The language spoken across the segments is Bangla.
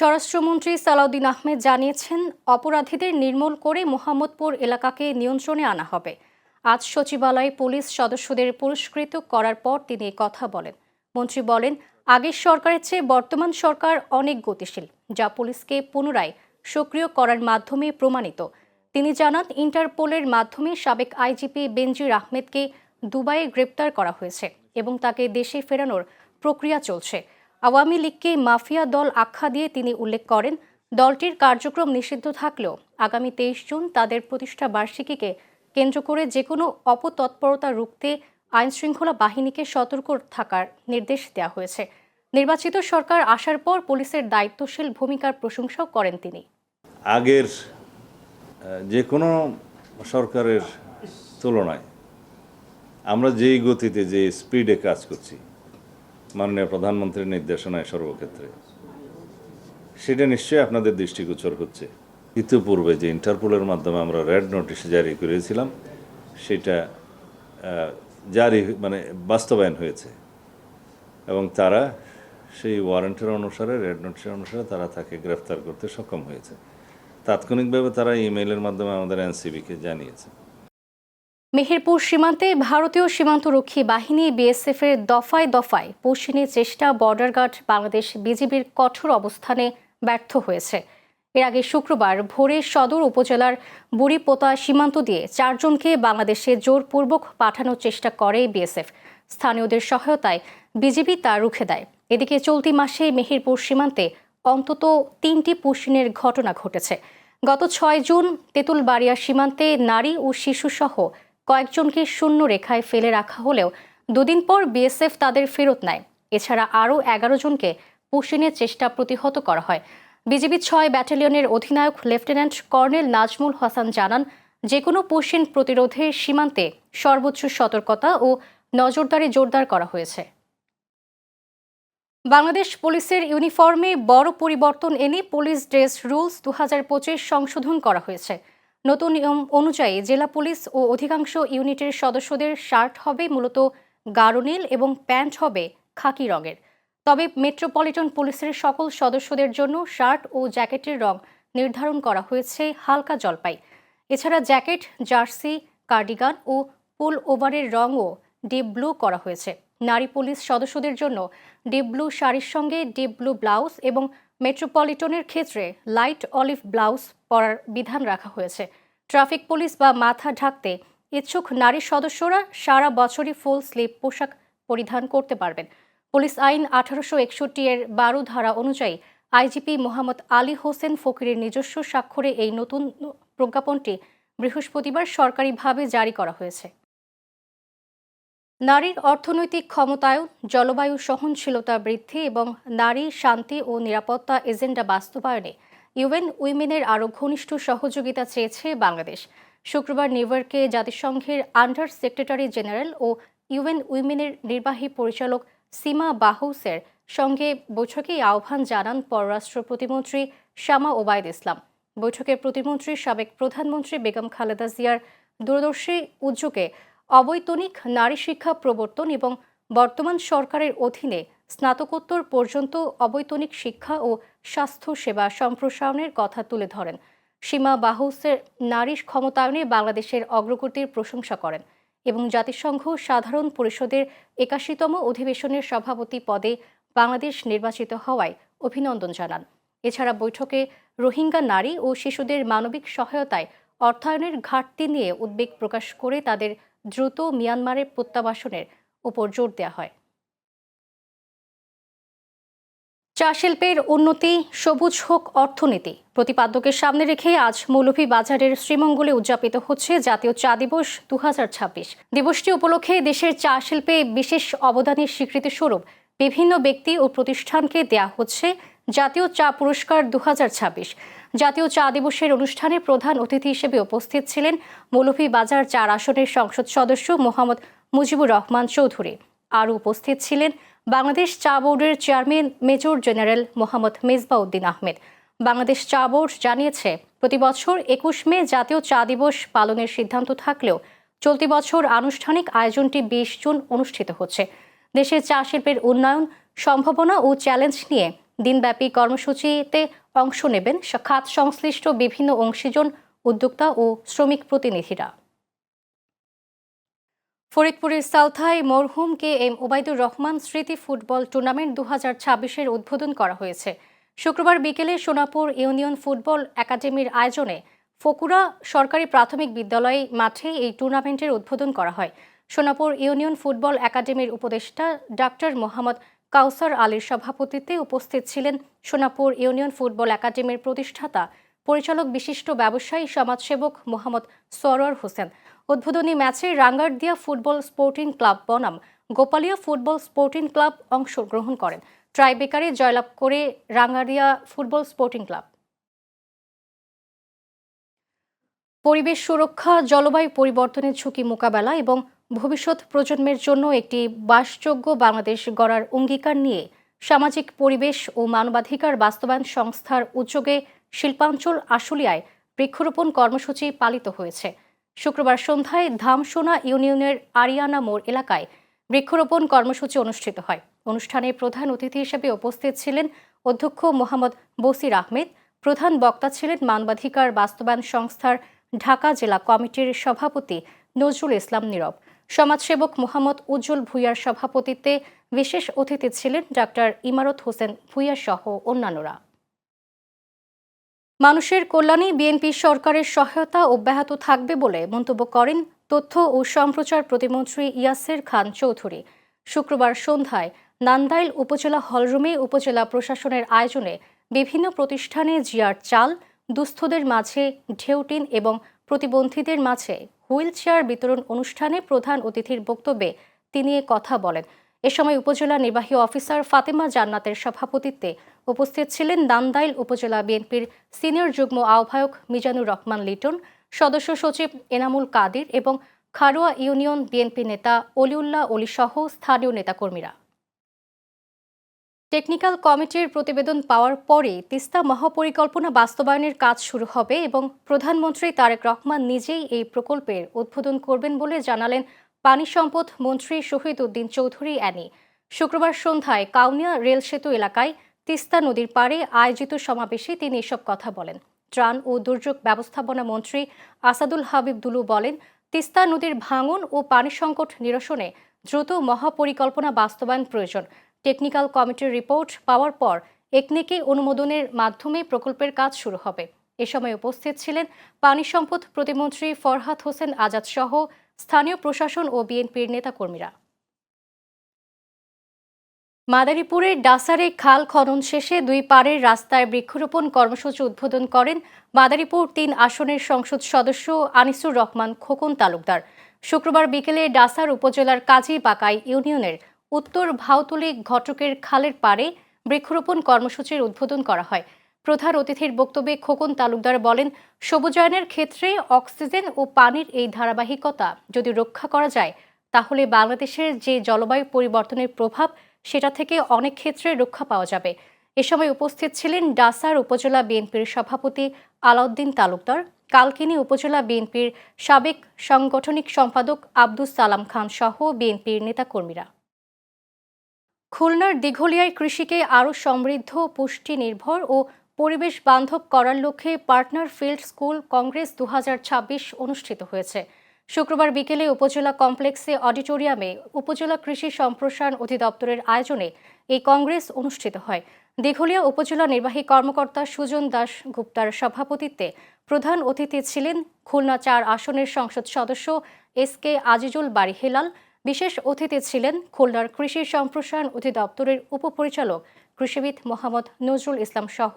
স্বরাষ্ট্রমন্ত্রী সালাউদ্দিন আহমেদ জানিয়েছেন, অপরাধীদের নির্মূল করে মোহাম্মদপুর এলাকাকে নিয়ন্ত্রণে আনা হবে। আজ সচিবালয়ে পুলিশ সদস্যদের পুরস্কৃত করার পর তিনি কথা বলেন। মন্ত্রী বলেন, আগের সরকারের চেয়ে বর্তমান সরকার অনেক গতিশীল, যা পুলিশকে পুনরায় সক্রিয় করার মাধ্যমে প্রমাণিত। তিনি জানান, ইন্টারপোলের মাধ্যমে সাবেক আইজিপি বেনজির আহমেদকে দুবাইয়ে গ্রেপ্তার করা হয়েছে এবং তাকে দেশে ফেরানোর প্রক্রিয়া চলছে। আওয়ামী লীগকে মাফিয়া দল আখ্যা দিয়ে তিনি উল্লেখ করেন, দলটির কার্যক্রম নিষিদ্ধ থাকলেও আগামী 23 জুন তাদের প্রতিষ্ঠা বার্ষিকীকে কেন্দ্র করে যেকোনো অপতৎপরতা রুখতে আইনশৃঙ্খলা বাহিনীকে সতর্ক থাকার নির্দেশ দেওয়া হয়েছে। নির্বাচিত সরকার আসার পর পুলিশের দায়িত্বশীল ভূমিকার প্রশংসাও করেন তিনি। আগের যে কোনো সরকারের তুলনায় আমরা যেই গতিতে যে স্পিডে কাজ করছি মাননীয় প্রধানমন্ত্রীর নির্দেশনায় সর্বক্ষেত্রে, সেটা নিশ্চয়ই আপনাদের দৃষ্টিগোচর হচ্ছে। ইতিপূর্বে যে ইন্টারপোলের মাধ্যমে আমরা রেড নোটিশ জারি করেছিলাম, সেটা বাস্তবায়ন হয়েছে এবং তারা সেই ওয়ারেন্টের অনুসারে, রেড নোটিশের অনুসারে তারা তাকে গ্রেফতার করতে সক্ষম হয়েছে। তাৎক্ষণিকভাবে তারা ইমেইলের মাধ্যমে আমাদের এনসিবিকে জানিয়েছে। মেহেরপুর সীমান্তে ভারতীয় সীমান্তরক্ষী বাহিনী বিএসএফের দফায় দফায় পুশিনের চেষ্টা বর্ডার গার্ড বাংলাদেশ বিজিবির কঠোর অবস্থানে ব্যর্থ হয়েছে। এর আগে শুক্রবার ভোরে সদর উপজেলার বুড়িপোতা সীমান্ত দিয়ে 4 জনকে বাংলাদেশে জোরপূর্বক পাঠানোর চেষ্টা করে বিএসএফ। স্থানীয়দের সহায়তায় বিজিবি তা রুখে দেয়। এদিকে চলতি মাসে মেহেরপুর সীমান্তে অন্তত 3টি পুশিনের ঘটনা ঘটেছে। গত 6 জুন তেঁতুলবাড়িয়া সীমান্তে নারী ও শিশুসহ কয়েকজনকে শূন্য রেখায় ফেলে রাখা হলেও দুদিন পর বিএসএফ তাদের ফেরত নেয়। এছাড়া আরও 11 জনকে পুশিনের চেষ্টা প্রতিহত করা হয়। বিজিবি 6 ব্যাটালিয়নের অধিনায়ক লেফটেন্যান্ট কর্নেল নাজমুল হাসান জানান, যে কোনো পুশিন প্রতিরোধে সীমান্তে সর্বোচ্চ সতর্কতা ও নজরদারি জোরদার করা হয়েছে। বাংলাদেশ পুলিশের ইউনিফর্মে বড় পরিবর্তন এনে পুলিশ ড্রেস রুলস 2025 সংশোধন করা হয়েছে। নতুন নিয়ম অনুযায়ী জেলা পুলিশ ও অধিকাংশ ইউনিটের সদস্যদের শার্ট হবে মূলত গাঢ় নীল এবং প্যান্ট হবে খাকি রঙের। তবে মেট্রোপলিটন পুলিশের সকল সদস্যদের জন্য শার্ট ও জ্যাকেটের রং নির্ধারণ করা হয়েছে হালকা জলপাই। এছাড়া জ্যাকেট, জার্সি, কার্ডিগান ও পুল ওভারের রঙও ডিপ ব্লু করা হয়েছে। নারী পুলিশ সদস্যদের জন্য ডিপ ব্লু শাড়ির সঙ্গে ডিপ ব্লু ব্লাউজ এবং মেট্রোপলিটনের ক্ষেত্রে লাইট অলিভ ব্লাউজ পরার বিধান রাখা হয়েছে। ট্রাফিক পুলিশ বা মাথা ঢাকতে ইচ্ছুক নারী সদস্যরা সারা বছরই ফুল স্লিভ পোশাক পরিধান করতে পারবেন। পুলিশ আইন 1861 এর 12 ধারা অনুযায়ী আইজিপি মোহাম্মদ আলী হোসেন ফকিরের নিজস্ব স্বাক্ষরে এই নতুন প্রজ্ঞাপনটি বৃহস্পতিবার সরকারিভাবে জারি করা হয়েছে। নারীর অর্থনৈতিক ক্ষমতায়ন, জলবায়ু সহনশীলতা বৃদ্ধি এবং নারী শান্তি ও নিরাপত্তা এজেন্ডা বাস্তবায়নে ইউএন উইমেনের আরও ঘনিষ্ঠ সহযোগিতা চেয়েছে বাংলাদেশ। শুক্রবার নিউ ইয়র্কে জাতিসংঘের আন্ডার সেক্রেটারি জেনারেল ও ইউএন উইমেনের নির্বাহী পরিচালক সীমা বাহৌসের সঙ্গে বৈঠকে আহ্বান জানান পররাষ্ট্র প্রতিমন্ত্রী শামা ওবায়দ ইসলাম। বৈঠকে প্রতিমন্ত্রী সাবেক প্রধানমন্ত্রী বেগম খালেদা জিয়ার দূরদর্শী উদ্যোগে অবৈতনিক নারী শিক্ষা প্রবর্তন এবং বর্তমান সরকারের অধীনে স্নাতকোত্তর পর্যন্ত অবৈতনিক শিক্ষা ও স্বাস্থ্য সেবা সম্প্রসারণের কথা তুলে ধরেন। সীমা বাহৌসের নারী ক্ষমতায়নে বাংলাদেশের অগ্রগতির প্রশংসা করেন এবং জাতিসংঘ সাধারণ পরিষদের 81তম অধিবেশনের সভাপতি পদে বাংলাদেশ নির্বাচিত হওয়ায় অভিনন্দন জানান। এছাড়া বৈঠকে রোহিঙ্গা নারী ও শিশুদের মানবিক সহায়তায় অর্থায়নের ঘাটতি নিয়ে উদ্বেগ প্রকাশ করে তাদের দ্রুত মিয়ানমারে প্রত্যাবাসনের উপর জোর দেওয়া হয়। চা শিল্পের উন্নতি, সবুজ হোক অর্থনীতি প্রতিপাদ্যকে সামনে রেখে আজ মৌলভীবাজারের শ্রীমঙ্গলে উদযাপিত হচ্ছে জাতীয় চা দিবস 2026। দিবসটি উপলক্ষে দেশের চা শিল্পে বিশেষ অবদানের স্বীকৃতিস্বরূপ বিভিন্ন ব্যক্তি ও প্রতিষ্ঠানকে দেয়া হচ্ছে জাতীয় চা পুরস্কার 2026। জাতীয় চা দিবসের অনুষ্ঠানে প্রধান অতিথি হিসেবে উপস্থিত ছিলেন মৌলভীবাজার 4 আসনের সংসদ সদস্য মোহাম্মদ মুজিবুর রহমান চৌধুরী। আরও উপস্থিত ছিলেন বাংলাদেশ চা বোর্ডের chairman major general Mohammad Mezbauddin Ahmed. Bangladesh চা বোর্ড জানিয়েছে, প্রতি বছর 21 মে জাতীয় চা দিবস পালনের সিদ্ধান্ত থাকলেও চলতি বছর আনুষ্ঠানিক আয়োজনটি 20 জুন অনুষ্ঠিত হচ্ছে। দেশের চা শিল্পের উন্নয়ন, সম্ভাবনা ও চ্যালেঞ্জ নিয়ে দিনব্যাপী কর্মসূচিতে অংশ নেবেন খাত সংশ্লিষ্ট বিভিন্ন অংশীজন, উদ্যোক্তা ও শ্রমিক প্রতিনিধিরা। ফরিদপুরের সাউথায় মরহুম KM ওবায়দুর রহমান স্মৃতি ফুটবল টুর্নামেন্ট 2026-এর উদ্বোধন করা হয়েছে। শুক্রবার বিকেলে সোনাপুর ইউনিয়ন ফুটবল একাডেমির আয়োজনে ফকুরা সরকারি প্রাথমিক বিদ্যালয় মাঠে এই টুর্নামেন্টের উদ্বোধন করা হয়। সোনাপুর ইউনিয়ন ফুটবল একাডেমির উপদেষ্টা ডাক্তার মোহাম্মদ কাউসার আলীর সভাপতিত্বে উপস্থিত ছিলেন সোনাপুর ইউনিয়ন ফুটবল একাডেমির প্রতিষ্ঠাতা, পরিচালক, বিশিষ্ট ব্যবসায়ী, সমাজসেবক মোহাম্মদ সরোয়ার হোসেন। উদ্বোধনী ম্যাচে রাঙ্গারদিয়া ফুটবল স্পোর্টিং ক্লাব বনাম গোপালিয়া ফুটবল স্পোর্টিং ক্লাব অংশগ্রহণ করেন। ট্রাইবেকারে জয়লাভ করে রাঙ্গারদিয়া ফুটবল স্পোর্টিং ক্লাব। পরিবেশ সুরক্ষা, জলবায়ু পরিবর্তনের ঝুঁকি মোকাবেলা এবং ভবিষ্যৎ প্রজন্মের জন্য একটি বাসযোগ্য বাংলাদেশ গড়ার অঙ্গীকার নিয়ে সামাজিক পরিবেশ ও মানবাধিকার বাস্তবায়ন সংস্থার উদ্যোগে শিল্পাঞ্চল আশুলিয়ায় বৃক্ষরোপণ কর্মসূচি পালিত হয়েছে। শুক্রবার সন্ধ্যায় ধামসোনা ইউনিয়নের আরিয়ানা মোড় এলাকায় বৃক্ষরোপণ কর্মসূচি অনুষ্ঠিত হয়। অনুষ্ঠানে প্রধান অতিথি হিসেবে উপস্থিত ছিলেন অধ্যক্ষ মোহাম্মদ বসির আহমেদ। প্রধান বক্তা ছিলেন মানবাধিকার বাস্তবায়ন সংস্থার ঢাকা জেলা কমিটির সভাপতি নজরুল ইসলাম নীরব। সমাজসেবক মোহাম্মদ উজ্জ্বল ভূঁইয়ার সভাপতিত্বে বিশেষ অতিথি ছিলেন ডাক্তার ইমারত হোসেন ভূঁইয়া সহ অন্যান্যরা। মানুষের কল্যাণে বিএনপি সরকারের সহায়তা অব্যাহত থাকবে বলে মন্তব্য করেন তথ্য ও সম্প্রচার প্রতিমন্ত্রী ইয়াসের খান চৌধুরী। শুক্রবার সন্ধ্যায় নান্দাইল উপজেলা হলরুমে উপজেলা প্রশাসনের আয়োজনে বিভিন্ন প্রতিষ্ঠানে জিয়ার চাল, দুস্থদের মাঝে ঢেউটিন এবং প্রতিবন্ধীদের মাঝে হুইল চেয়ার বিতরণ অনুষ্ঠানে প্রধান অতিথির বক্তব্যে তিনি এ কথা বলেন। এ সময় উপজেলা নির্বাহী অফিসার ফাতেমা জান্নাতের সভাপতিত্বে উপস্থিত ছিলেন নান্দাইল উপজেলা বিএনপির সিনিয়র যুগ্ম আহ্বায়ক মিজানুর রহমান লিটন, সদস্য সচিব এনামুল কাদির এবং খারোয়া ইউনিয়ন বিএনপি নেতা অলিউল্লাহ অলি সহ স্থানীয় নেতাকর্মীরা। টেকনিক্যাল কমিটির প্রতিবেদন পাওয়ার পরে তিস্তা মহাপরিকল্পনা বাস্তবায়নের কাজ শুরু হবে এবং প্রধানমন্ত্রী তারেক রহমান নিজেই এই প্রকল্পের উদ্বোধন করবেন বলে জানালেন পানি সম্পদ মন্ত্রী শহীদ উদ্দিন চৌধুরী অ্যানি। শুক্রবার সন্ধ্যায় কাউনিয়া রেল সেতু এলাকায় তিস্তা নদীর পাড়ে আয়োজিত সমাবেশে তিনি এসব কথা বলেন। ত্রাণ ও দুর্যোগ ব্যবস্থাপনা মন্ত্রী আসাদুল হাবিব দুলু বলেন, তিস্তা নদীর ভাঙন ও পানি সংকট নিরসনে দ্রুত মহাপরিকল্পনা বাস্তবায়ন প্রয়োজন। টেকনিক্যাল কমিটির রিপোর্ট পাওয়ার পর একনেকে অনুমোদনের মাধ্যমে প্রকল্পের কাজ শুরু হবে। এ সময় উপস্থিত ছিলেন পানি সম্পদ প্রতিমন্ত্রী ফরহাদ হোসেন আজাদ সহ স্থানীয় প্রশাসন ও বিএনপির নেতাকর্মীরা। মাদারীপুরের ডাসারে খাল খনন শেষে দুই পাড়ের রাস্তায় বৃক্ষরোপণ কর্মসূচি উদ্বোধন করেন মাদারীপুর ৩ আসনের সংসদ সদস্য আনিসুর রহমান খোকন তালুকদার। শুক্রবার বিকেলে ডাসার উপজেলার কাজী বাকাই ইউনিয়নের উত্তর ভাউতুলি ঘটকের খালের পাড়ে বৃক্ষরোপণ কর্মসূচির উদ্বোধন করা হয়। প্রধান অতিথির বক্তব্যে খোকন তালুকদার বলেন, সবুজায়নের ক্ষেত্রে অক্সিজেন ও পানির এই ধারাবাহিকতা যদি রক্ষা করা যায় তাহলে বাংলাদেশের যে জলবায়ু পরিবর্তনের প্রভাব সেটা থেকে অনেক ক্ষেত্রে রক্ষা পাওয়া যাবে। এ সময় উপস্থিত ছিলেন ডাসার উপজেলা বিএনপির সভাপতি আলাউদ্দিন তালুকদার, কালকিনি উপজেলা বিএনপির সাবেক সাংগঠনিক সম্পাদক আব্দুস সালাম খান সহ বিএনপির নেতাকর্মীরা। খুলনার দিঘলিয়ায় কৃষিকে আরও সমৃদ্ধ, পুষ্টি নির্ভর ও পরিবেশ বান্ধব করার লক্ষ্যে পার্টনার ফিল্ড স্কুল কংগ্রেস 2026 অনুষ্ঠিত হয়েছে। শুক্রবার বিকেলে উপজেলা কমপ্লেক্সে অডিটোরিয়ামে উপজেলা কৃষি সম্প্রসারণ অধিদপ্তরের আয়োজনে এই কংগ্রেস অনুষ্ঠিত হয়। দিঘলিয়া উপজেলা নির্বাহী কর্মকর্তা সুজন দাস গুপ্তার সভাপতিত্বে প্রধান অতিথি ছিলেন খুলনা 4 আসনের সংসদ সদস্য SK আজিজুল বারী হেলাল। বিশেষ অতিথি ছিলেন খুলনার কৃষি সম্প্রসারণ অধিদপ্তরের উপপরিচালক কৃষিবিদ মোহাম্মদ নজরুল ইসলাম সহ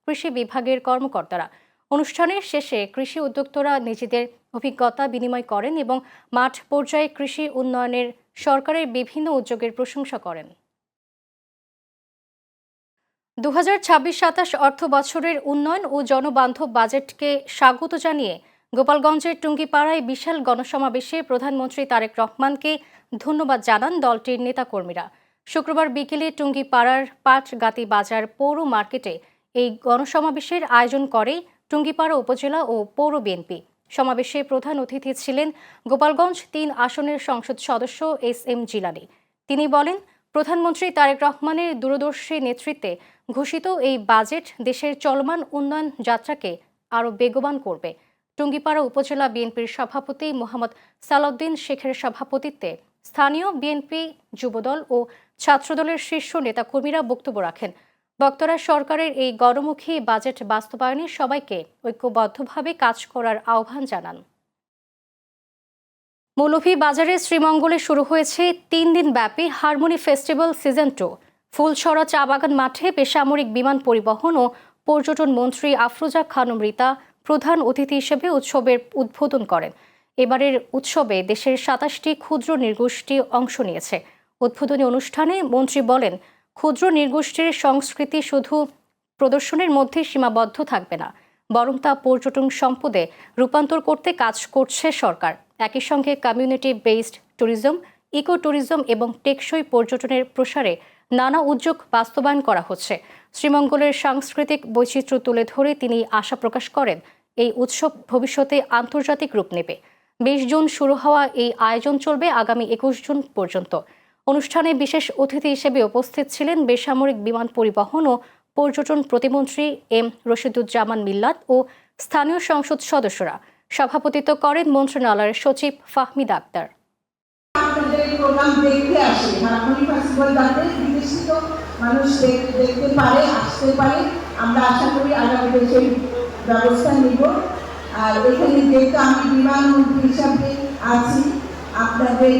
কৃষি বিভাগের কর্মকর্তারা। অনুষ্ঠানের শেষে কৃষি উদ্যোক্তারা নিজেদের অভিজ্ঞতা বিনিময় করেন এবং মাঠ পর্যায়ে কৃষি উন্নয়নের সরকারের বিভিন্ন উদ্যোগের প্রশংসা করেন। 2026-27 অর্থ বছরের উন্নয়ন ও জনবান্ধব বাজেটকে স্বাগত জানিয়ে গোপালগঞ্জের টুঙ্গিপাড়ায় বিশাল গণসমাবেশে প্রধানমন্ত্রী তারেক রহমানকে ধন্যবাদ জানান দলটির নেতাকর্মীরা। শুক্রবার বিকেলে টুঙ্গিপাড়ার পাটগাতি বাজার পৌর মার্কেটে এই গণসমাবেশের আয়োজন করে টুঙ্গিপাড়া উপজেলা ও পৌর বিএনপি। সমাবেশে প্রধান অতিথি ছিলেন গোপালগঞ্জ 3 আসনের সংসদ সদস্য SM জিলানী। তিনি বলেন, প্রধানমন্ত্রী তারেক রহমানের দূরদর্শী নেতৃত্বে ঘোষিত এই বাজেট দেশের চলমান উন্নয়ন যাত্রাকে আরও বেগবান করবে। টুঙ্গিপাড়া উপজেলা বিএনপির সভাপতি মোহাম্মদ সালাউদ্দিন শেখের সভাপতিত্বে স্থানীয় বিএনপি, যুবদল ও ছাত্রদলের শীর্ষ নেতাকর্মীরা বক্তব্য রাখেন। বক্তারা সরকারের এই গণমুখী বাজেট বাস্তবায়নে সবাইকে ঐক্যবদ্ধভাবে কাজ করার আহ্বান জানান। মৌলভীবাজারের শ্রীমঙ্গলে শুরু হয়েছে 3 দিন ব্যাপী হারমোনি ফেস্টিভ্যাল সিজন 2। ফুলছড়া চা বাগান মাঠে বেসামরিক বিমান পরিবহন ও পর্যটন মন্ত্রী আফরোজা খানম রিতা প্রধান অতিথি হিসেবে উৎসবের উদ্বোধন করেন। এবারের উৎসবে দেশের 27টি ক্ষুদ্র নৃগোষ্ঠী অংশ নিয়েছে। উদ্বোধনী অনুষ্ঠানে মন্ত্রী বলেন, ক্ষুদ্র নৃগোষ্ঠীর সংস্কৃতি শুধু প্রদর্শনের মধ্যে সীমাবদ্ধ থাকবে না, বরং তা পর্যটন সম্পদে রূপান্তর করতে কাজ করছে সরকার। একই সঙ্গে community based tourism, eco tourism এবং টেকসই পর্যটনের প্রসারে নানা উদ্যোগ বাস্তবায়ন করা হচ্ছে। শ্রীমঙ্গলের সাংস্কৃতিক বৈচিত্র্য তুলে ধরে তিনি আশা প্রকাশ করেন, এই উৎসব ভবিষ্যতে আন্তর্জাতিক রূপ নেবে। 20 জুন শুরু হওয়া এই আয়োজন চলবে আগামী 21 জুন পর্যন্ত। অনুষ্ঠানে বিশেষ অতিথি হিসেবে উপস্থিত ছিলেন বেসামরিক বিমান পরিবহন ও পর্যটন প্রতিমন্ত্রী এম রশিদুজ্জামান মিল্লাত ও স্থানীয় সংসদ সদস্যরা। সভাপতিত্ব করেন মন্ত্রণালয়ের সচিব ফাহমিদ আক্তার। মানুষ দেখতে পারে, আসতে পারে, আমরা আশা করি আগামীতে সেই ব্যবস্থা নিব। আর এখানে যেহেতু আমি বিমান মন্ত্রী হিসাবে আছি, আপনাদের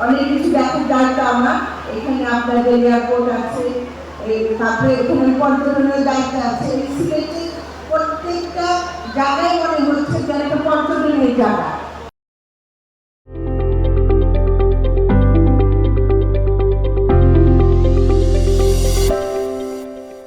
অনেক কিছু দেখার দায়িত্ব আমার। এখানে আপনাদের এয়ারপোর্ট আছে, তারপরে এখানে পর্যটনের দায়িত্ব আছে। সিলেটের প্রত্যেকটা জায়গায় মনে হচ্ছে যেন একটা পর্যটনের জায়গা।